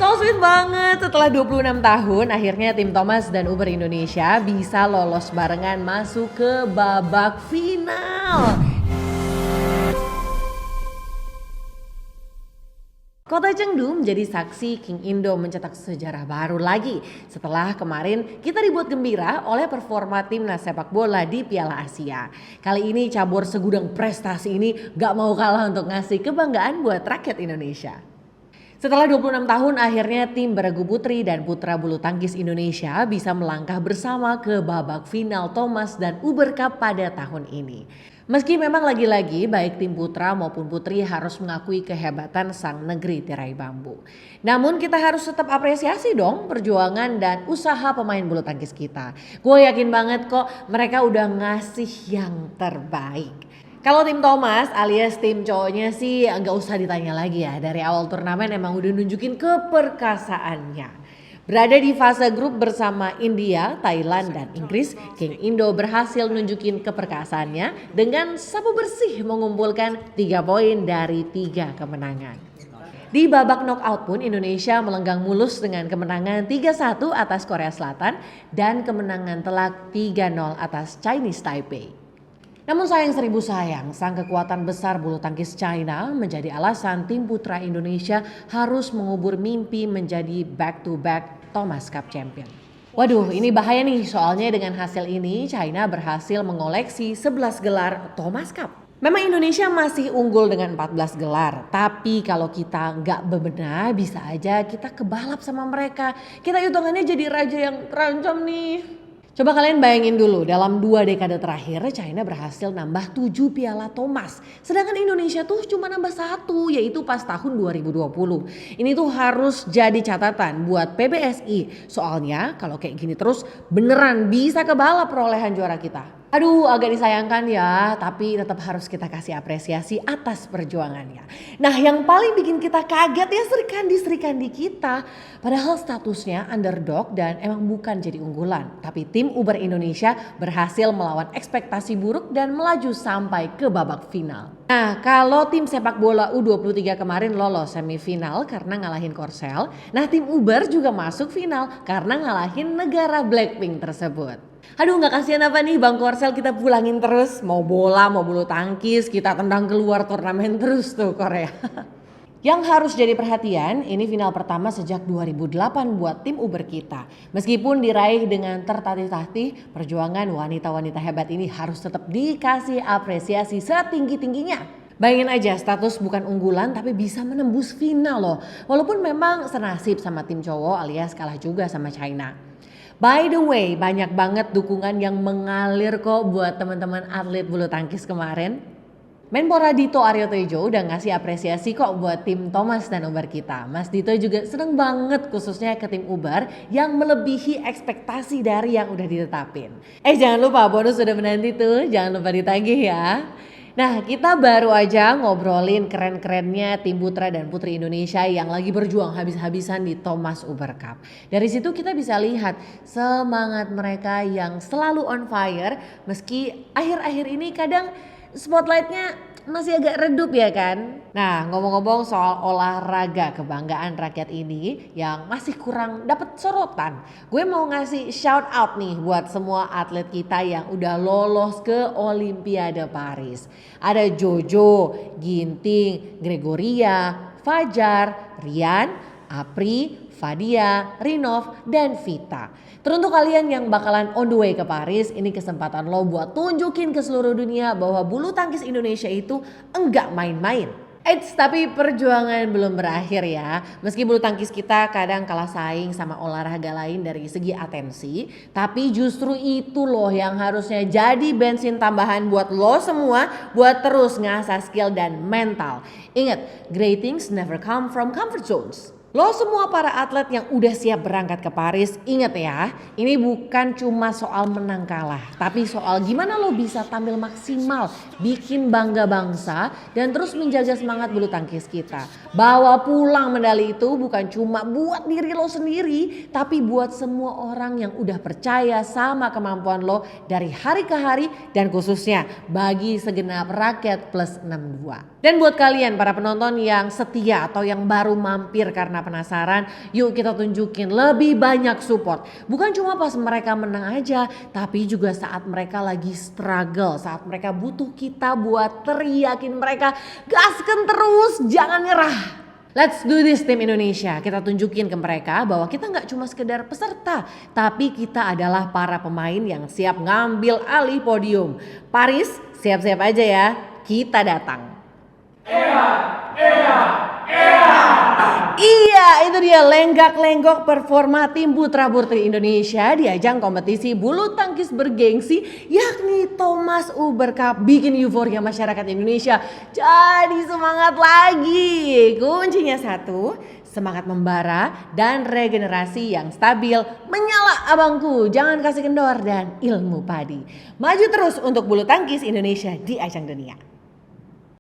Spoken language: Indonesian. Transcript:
So sweet banget, setelah 26 tahun akhirnya tim Thomas dan Uber Indonesia bisa lolos barengan masuk ke babak final. Kota Chengdu menjadi saksi King Indo mencetak sejarah baru lagi setelah kemarin kita dibuat gembira oleh performa timnas sepak bola di Piala Asia. Kali ini cabur segudang prestasi ini gak mau kalah untuk ngasih kebanggaan buat rakyat Indonesia. Setelah 26 tahun akhirnya tim beregu putri dan putra bulu tangkis Indonesia bisa melangkah bersama ke babak final Thomas dan Uber Cup pada tahun ini. Meski memang lagi-lagi baik tim putra maupun putri harus mengakui kehebatan sang negeri tirai bambu. Namun kita harus tetap apresiasi dong perjuangan dan usaha pemain bulu tangkis kita. Gue yakin banget kok mereka udah ngasih yang terbaik. Kalau tim Thomas alias tim cowoknya sih nggak usah ditanya lagi ya. Dari awal turnamen emang udah nunjukin keperkasaannya. Berada di fase grup bersama India, Thailand, dan Inggris, King Indo berhasil nunjukin keperkasaannya dengan sapu bersih mengumpulkan 3 poin dari 3 kemenangan. Di babak knockout pun Indonesia melenggang mulus dengan kemenangan 3-1 atas Korea Selatan dan kemenangan telak 3-0 atas Chinese Taipei. Namun sayang seribu sayang, sang kekuatan besar bulu tangkis China menjadi alasan tim putra Indonesia harus mengubur mimpi menjadi back-to-back Thomas Cup Champion. Waduh, ini bahaya nih, soalnya dengan hasil ini China berhasil mengoleksi 11 gelar Thomas Cup. Memang Indonesia masih unggul dengan 14 gelar, tapi kalau kita nggak bebenah bisa aja kita kebalap sama mereka. Kita hitungannya jadi raja yang terancam nih. Coba kalian bayangin dulu, dalam 2 dekade terakhir China berhasil nambah 7 piala Thomas. Sedangkan Indonesia tuh cuma nambah 1, yaitu pas tahun 2020. Ini tuh harus jadi catatan buat PBSI. Soalnya kalau kayak gini terus beneran bisa kebalap perolehan juara kita. Aduh, agak disayangkan ya, tapi tetap harus kita kasih apresiasi atas perjuangannya. Nah, yang paling bikin kita kaget ya Srikandi kita. Padahal statusnya underdog dan emang bukan jadi unggulan. Tapi tim Uber Indonesia berhasil melawan ekspektasi buruk dan melaju sampai ke babak final. Nah, kalau tim sepak bola U23 kemarin lolos semifinal karena ngalahin Korsel, nah tim Uber juga masuk final karena ngalahin negara Blackpink tersebut. Aduh, gak kasihan apa nih Bang Korsel, kita pulangin terus. Mau bola, mau bulu tangkis, kita tendang keluar turnamen terus tuh Korea. Yang harus jadi perhatian, ini final pertama sejak 2008 buat tim Uber kita. Meskipun diraih dengan tertatih-tatih, perjuangan wanita-wanita hebat ini harus tetap dikasih apresiasi setinggi-tingginya. Bayangin aja, status bukan unggulan tapi bisa menembus final loh. Walaupun memang senasib sama tim cowok alias kalah juga sama China. By the way, banyak banget dukungan yang mengalir kok buat teman-teman atlet bulu tangkis kemarin. Menpora Dito Aryo Tejo udah ngasih apresiasi kok buat tim Thomas dan Uber kita. Mas Dito juga seneng banget khususnya ke tim Uber yang melebihi ekspektasi dari yang udah ditetapin. Jangan lupa bonus sudah menanti tuh, jangan lupa ditagih ya. Nah, kita baru aja ngobrolin keren-kerennya tim putra dan putri Indonesia yang lagi berjuang habis-habisan di Thomas Uber Cup. Dari situ kita bisa lihat semangat mereka yang selalu on fire meski akhir-akhir ini kadang spotlightnya masih agak redup ya kan. Nah, ngomong-ngomong soal olahraga kebanggaan rakyat ini yang masih kurang dapat sorotan, gue mau ngasih shout out nih buat semua atlet kita yang udah lolos ke Olimpiade Paris. Ada Jojo, Ginting, Gregoria, Fajar, Rian, Apri, Fadia, Rinov, dan Vita. Teruntuk kalian yang bakalan on the way ke Paris, ini kesempatan lo buat tunjukin ke seluruh dunia bahwa bulu tangkis Indonesia itu enggak main-main. Tapi perjuangan belum berakhir ya. Meski bulu tangkis kita kadang kalah saing sama olahraga lain dari segi atensi, tapi justru itu loh yang harusnya jadi bensin tambahan buat lo semua buat terus ngasah skill dan mental. Ingat, great things never come from comfort zones. Lo semua para atlet yang udah siap berangkat ke Paris, ingat ya, ini bukan cuma soal menang kalah, tapi soal gimana lo bisa tampil maksimal, bikin bangga bangsa, dan terus menjaga semangat bulu tangkis kita. Bawa pulang medali itu bukan cuma buat diri lo sendiri, tapi buat semua orang yang udah percaya sama kemampuan lo dari hari ke hari, dan khususnya bagi segenap rakyat plus 62. Dan buat kalian para penonton yang setia atau yang baru mampir karena penasaran, yuk kita tunjukin lebih banyak support. Bukan cuma pas mereka menang aja, tapi juga saat mereka lagi struggle, saat mereka butuh kita buat teriakin mereka, gaskan terus, jangan nyerah. Let's do this tim Indonesia. Kita tunjukin ke mereka bahwa kita nggak cuma sekedar peserta, tapi kita adalah para pemain yang siap ngambil alih podium. Paris, siap-siap aja ya, kita datang. Iya, itu dia lenggak-lenggok performa tim putra putri Indonesia di ajang kompetisi bulu tangkis bergengsi yakni Thomas Uber Cup, bikin euforia masyarakat Indonesia jadi semangat lagi. Kuncinya satu, semangat membara dan regenerasi yang stabil. Menyala abangku, jangan kasih kendor dan ilmu padi. Maju terus untuk bulu tangkis Indonesia di ajang dunia.